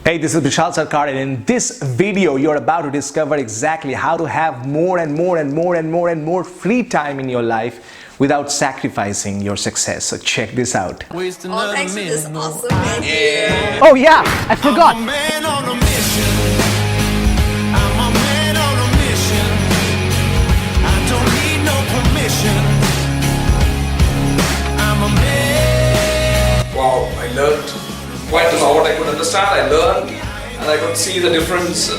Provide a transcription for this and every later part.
Hey, this is Bishal Sarkar, and in this video, you're about to discover exactly how to have more and more free time in your life without sacrificing your success. So check this out. Oh, thanks for this awesome Yeah. Oh yeah, I forgot. I'm a man on a mission. I'm a man on a mission. I don't need no permission. I'm a man. Wow, I learned quite a lot. I could understand, I learned, and I could see the difference.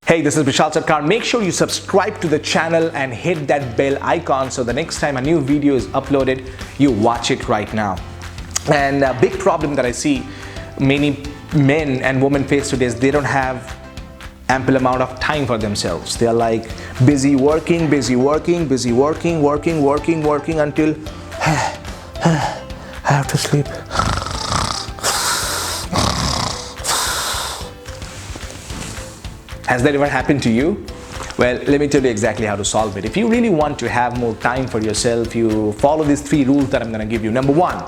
Hey, this is Bishal Sarkar. Make sure you subscribe to the channel and hit that bell icon so the next time a new video is uploaded, you watch it right now. And a big problem that I see many men and women face today is they don't have ample amount of time for themselves. They're like busy working until I have to sleep. Has that ever happened to you? Well, let me tell you exactly how to solve it. If you really want to have more time for yourself, you follow these 3 rules that I'm going to give you. Number 1,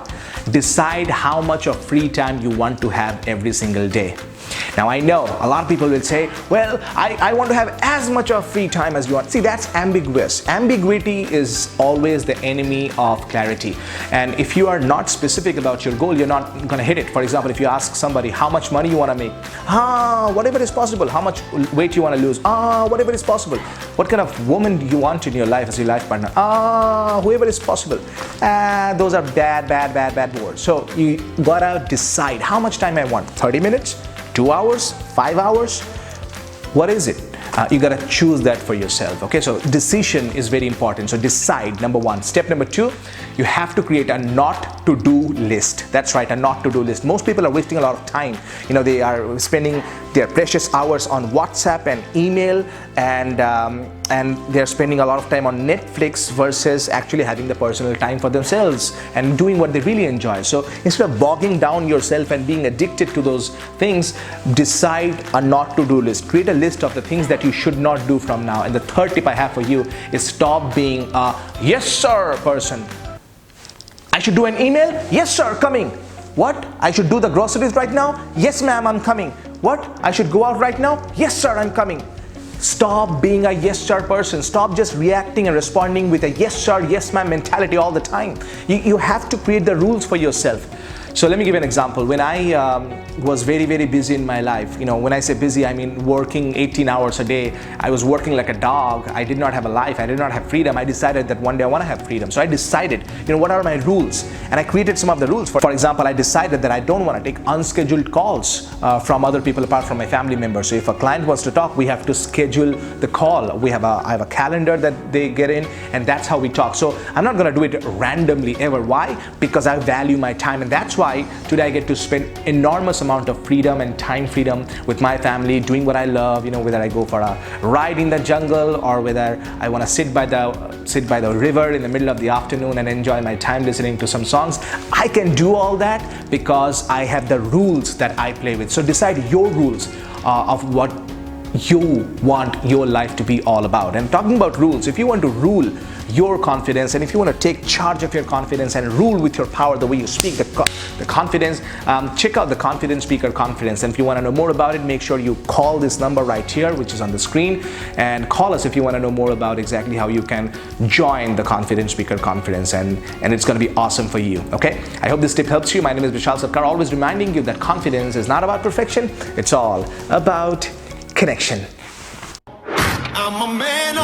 decide how much of free time you want to have every single day. Now I know a lot of people will say, well, I want to have as much of free time as you want. See, that's ambiguous. Ambiguity is always the enemy of clarity. And if you are not specific about your goal, you're not going to hit it. For example, if you ask somebody how much money you want to make, whatever is possible. How much weight you want to lose, whatever is possible. What kind of woman do you want in your life as your life partner? Whoever is possible. Those are bad words. So you gotta decide how much time I want. 30 minutes? 2 hours, 5 hours, what is it? You gotta choose that for yourself. Okay, so decision is very important. So decide, number 1. Step number 2, you have to create a not to do list. That's right, a not to do list. Most people are wasting a lot of time. You know, they are spending their precious hours on WhatsApp and email, and they're spending a lot of time on Netflix versus actually having the personal time for themselves and doing what they really enjoy. So instead of bogging down yourself and being addicted to those things, decide a not to do list. Create a list of the things that you should not do from now. And the third tip I have for you is stop being a yes sir person. I should do an email? Yes sir, coming. What? I should do the groceries right now? Yes ma'am, I'm coming. What? I should go out right now? Yes sir, I'm coming. Stop being a yes sir person. Stop just reacting and responding with a yes sir, yes ma'am mentality all the time. You have to create the rules for yourself. So let me give you an example. When I was very busy in my life, you know, when I say busy, I mean working 18 hours a day. I was working like a dog. I did not have a life. I did not have freedom. I decided that one day I want to have freedom. So I decided, you know, what are my rules? And I created some of the rules. For example, I decided that I don't want to take unscheduled calls from other people apart from my family members. So if a client wants to talk, we have to schedule the call. I have a calendar that they get in, and that's how we talk. So I'm not going to do it randomly ever. Why? Because I value my time, and that's why today I get to spend enormous amount of freedom and time freedom with my family, doing what I love. You know, whether I go for a ride in the jungle or whether I want to sit by the river in the middle of the afternoon and enjoy my time listening to some songs. I can do all that because I have the rules that I play with. So decide your rules of what you want your life to be all about. And talking about rules, if you want to rule your confidence, and if you want to take charge of your confidence and rule with your power the way you speak, the confidence, check out the Confident Speaker Confidence. And if you want to know more about it, make sure you call this number right here, which is on the screen, and call us if you want to know more about exactly how you can join the Confident Speaker Confidence, and it's going to be awesome for you. Okay, I hope this tip helps you. My name is Bishal Sarkar, always reminding you that confidence is not about perfection, it's all about connection. I'm a man